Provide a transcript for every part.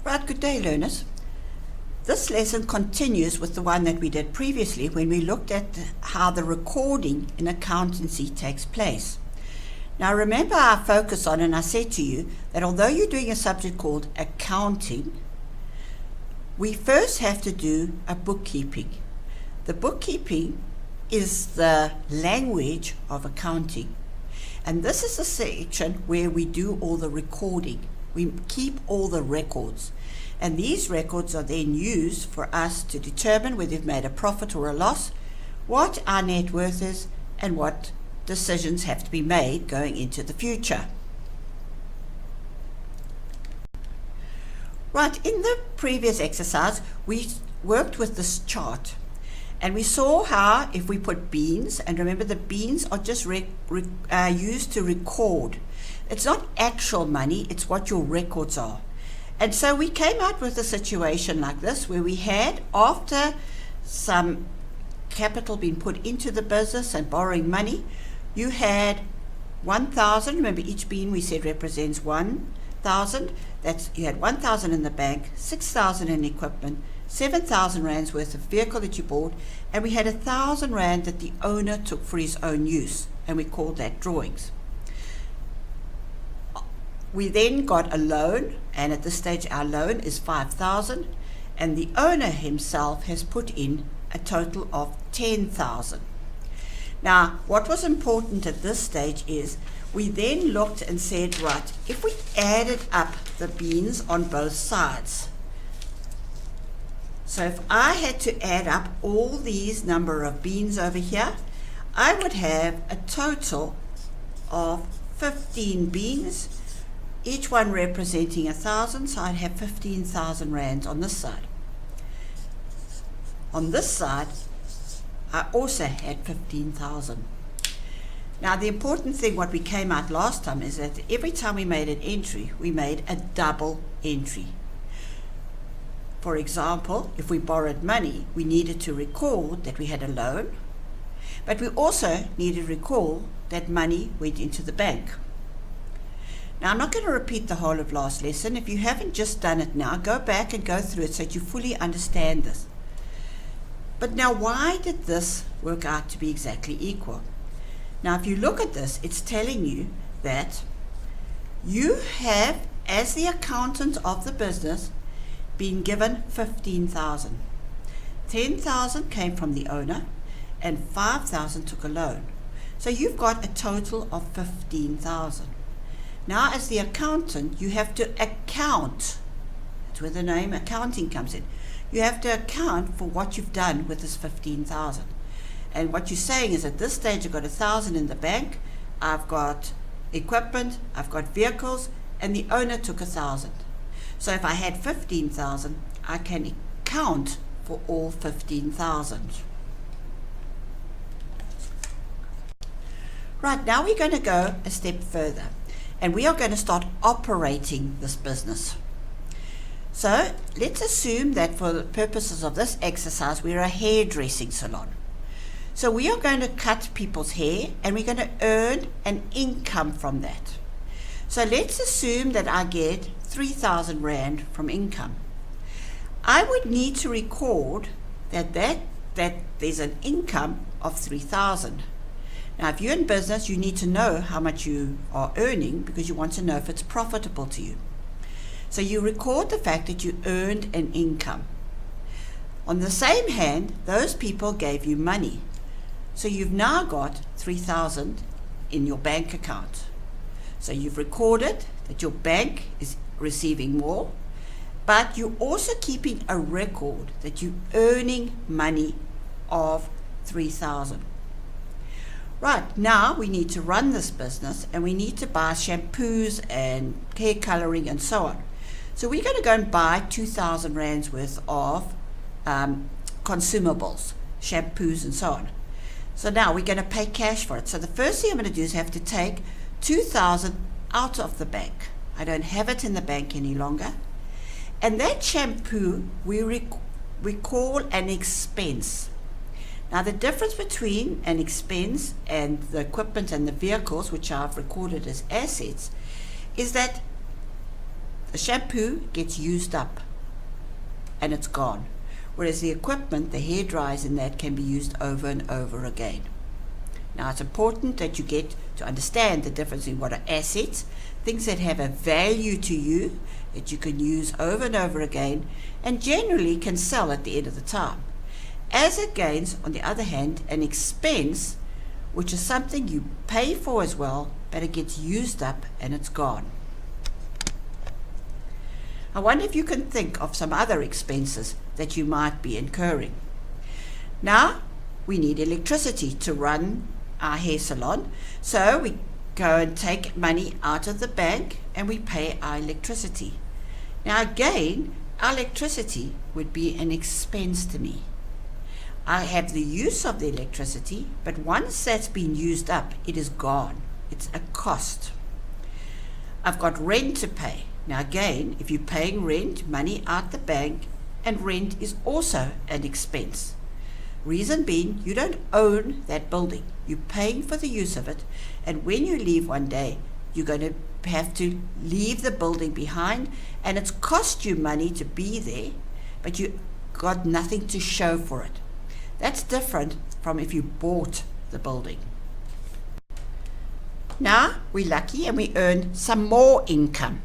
Right, good day, learners. This lesson continues with the one that we did previously when we looked at how the recording in accountancy takes place. Now remember our focus on, and I said to you that although you're doing a subject called accounting, we first have to do a bookkeeping. The bookkeeping is the language of accounting. And this is the section where we do all the recording. We keep all the records. And these records are then used for us to determine whether we've made a profit or a loss, what our net worth is, and what decisions have to be made going into the future. Right, in the previous exercise, we worked with this chart. And we saw how if we put beans, and remember the beans are just used to record. It's not actual money, it's what your records are. And so we came out with a situation like this where we had, after some capital being put into the business and borrowing money, you had 1,000. Remember, each bean we said represents 1,000. That's, you had 1,000 in the bank, 6,000 in equipment, 7,000 rands worth of vehicle that you bought, and we had 1,000 rand that the owner took for his own use, and we called that drawings. We then got a loan, and at this stage our loan is 5,000, and the owner himself has put in a total of 10,000. Now, what was important at this stage is we then looked and said, right, if we added up the beans on both sides, so if I had to add up all these number of beans over here, I would have a total of 15 beans, each one representing 1,000, so I'd have 15,000 rands on this side. On this side, I also had 15,000. Now the important thing, what we came out last time, is that every time we made an entry, we made a double entry. For example, if we borrowed money, we needed to record that we had a loan, but we also needed to recall that money went into the bank. Now, I'm not going to repeat the whole of last lesson. If you haven't just done it now, go back and go through it so that you fully understand this. But now, why did this work out to be exactly equal? Now, if you look at this, it's telling you that you have, as the accountant of the business, been given 15,000. 10,000 came from the owner, and 5,000 took a loan. So you've got a total of 15,000. Now, as the accountant, you have to account. That's where the name accounting comes in. You have to account for what you've done with this 15,000. And what you're saying is, at this stage, I've got 1,000 in the bank, I've got equipment, I've got vehicles, and the owner took 1,000. So if I had 15,000, I can account for all 15,000. Right, now we're going to go a step further. And we are going to start operating this business. So let's assume that for the purposes of this exercise, we're a hairdressing salon. So we are going to cut people's hair, and we're going to earn an income from that. So let's assume that I get 3,000 rand from income. I would need to record that there's an income of 3,000. Now, if you're in business, you need to know how much you are earning because you want to know if it's profitable to you. So you record the fact that you earned an income. On the same hand, those people gave you money. So you've now got 3,000 in your bank account. So you've recorded that your bank is receiving more, but you're also keeping a record that you're earning money of 3,000. Right, now we need to run this business, and we need to buy shampoos and hair coloring and so on. So we're going to go and buy 2,000 rands worth of consumables, shampoos and so on. So now we're going to pay cash for it. So the first thing I'm going to do is have to take 2,000 out of the bank. I don't have it in the bank any longer. And that shampoo we call an expense. Now the difference between an expense and the equipment and the vehicles, which I've recorded as assets, is that The shampoo gets used up and it's gone. Whereas the equipment, the hair dryers in that, can be used over and over again. Now it's important that you get to understand the difference in what are assets, things that have a value to you, that you can use over and over again, and generally can sell at the end of the time. As against, on the other hand, an expense, which is something you pay for as well, but it gets used up and it's gone. I wonder if you can think of some other expenses that you might be incurring. Now, we need electricity to run our hair salon, so we go and take money out of the bank and we pay our electricity. Now again, our electricity would be an expense to me. I have the use of the electricity, but once that's been used up, it is gone. It's a cost. I've got rent to pay. Now again, if you're paying rent, money out the bank, and rent is also an expense. Reason being, you don't own that building. You're paying for the use of it, and when you leave one day, you're going to have to leave the building behind, and it's cost you money to be there, but you got nothing to show for it. That's different from if you bought the building. Now we're lucky and we earn some more income.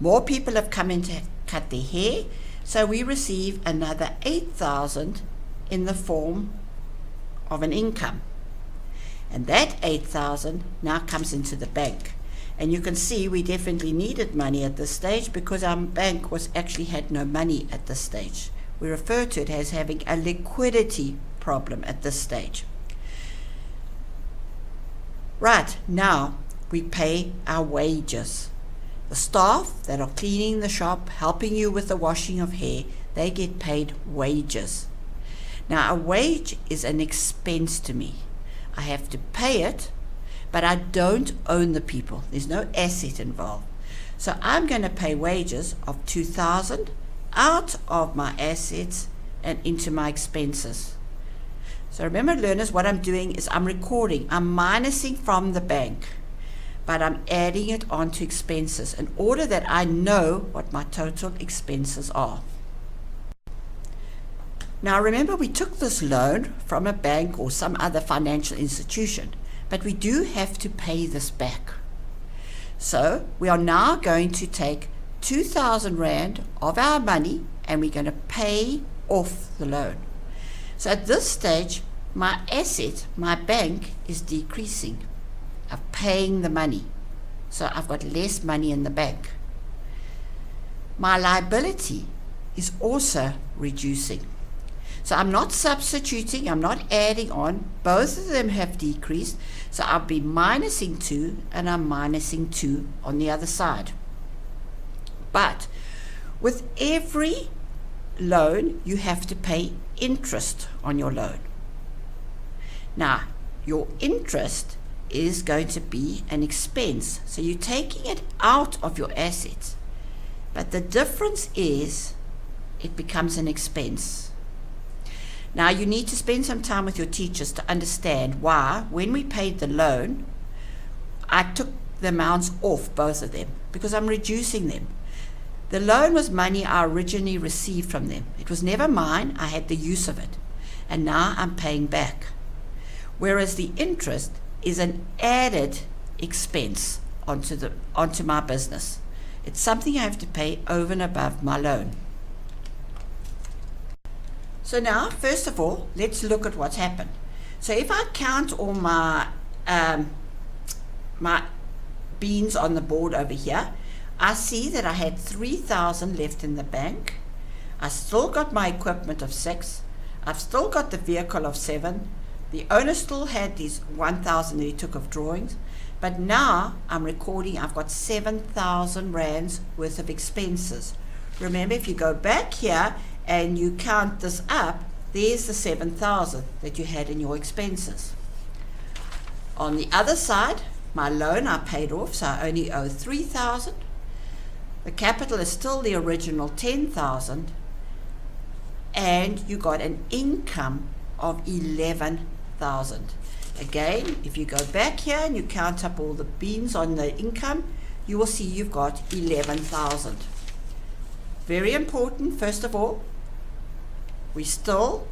More people have come in to cut their hair, so we receive another 8,000 in the form of an income. And that 8,000 now comes into the bank. And you can see we definitely needed money at this stage because our bank actually had no money at this stage. We refer to it as having a liquidity problem at this stage. Right, now we pay our wages. The staff that are cleaning the shop, helping you with the washing of hair, they get paid wages. Now a wage is an expense to me. I have to pay it, but I don't own the people. There's no asset involved. So I'm going to pay wages of 2,000 out of my assets and into my expenses. So remember, learners, what I'm doing is I'm recording. I'm minusing from the bank, but I'm adding it onto expenses in order that I know what my total expenses are. Now remember, we took this loan from a bank or some other financial institution, but we do have to pay this back. So we are now going to take 2,000 Rand of our money and we're going to pay off the loan. So at this stage, my asset, my bank, is decreasing. I'm paying the money. So I've got less money in the bank. My liability is also reducing. So I'm not substituting, I'm not adding on. Both of them have decreased. So I'll be minusing 2 and I'm minusing 2 on the other side. But with every loan, you have to pay interest on your loan. Now, your interest is going to be an expense. So you're taking it out of your assets. But the difference is it becomes an expense. Now you need to spend some time with your teachers to understand why, when we paid the loan, I took the amounts off, both of them, because I'm reducing them. The loan was money I originally received from them. It was never mine. I had the use of it. And now I'm paying back. Whereas the interest is an added expense onto my business. It's something I have to pay over and above my loan. So now, first of all, let's look at what's happened. So if I count all my my beans on the board over here, I see that I had 3,000 left in the bank. I still got my equipment of 6. I've still got the vehicle of 7. The owner still had these 1,000 that he took of drawings. But now I'm recording I've got 7,000 rands worth of expenses. Remember, if you go back here and you count this up, there's the 7,000 that you had in your expenses. On the other side, my loan I paid off, so I only owe 3,000. The capital is still the original 10,000, and you got an income of 11,000. Again, if you go back here and you count up all the beans on the income, you will see you've got 11,000. Very important, first of all, we still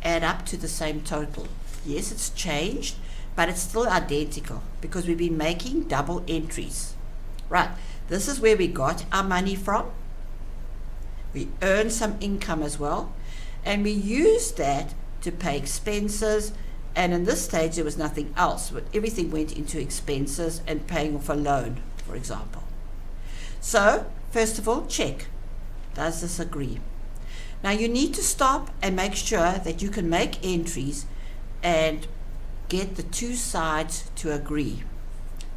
add up to the same total. Yes, it's changed, but it's still identical because we've been making double entries. Right, this is where we got our money from. We earned some income as well, and we used that to pay expenses, and in this stage there was nothing else, but everything went into expenses and paying off a loan, for example. So, first of all, check. Does this agree? Now you need to stop and make sure that you can make entries and get the two sides to agree.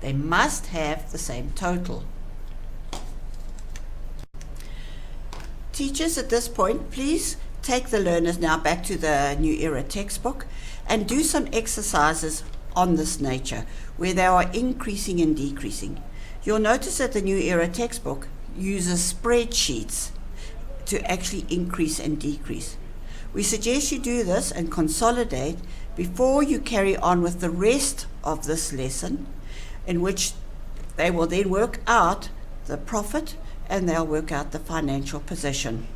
They must have the same total. Teachers, at this point, please take the learners now back to the New Era textbook and do some exercises on this nature where they are increasing and decreasing. You'll notice that the New Era textbook uses spreadsheets to actually increase and decrease. We suggest you do this and consolidate before you carry on with the rest of this lesson, in which they will then work out the profit and they'll work out the financial position.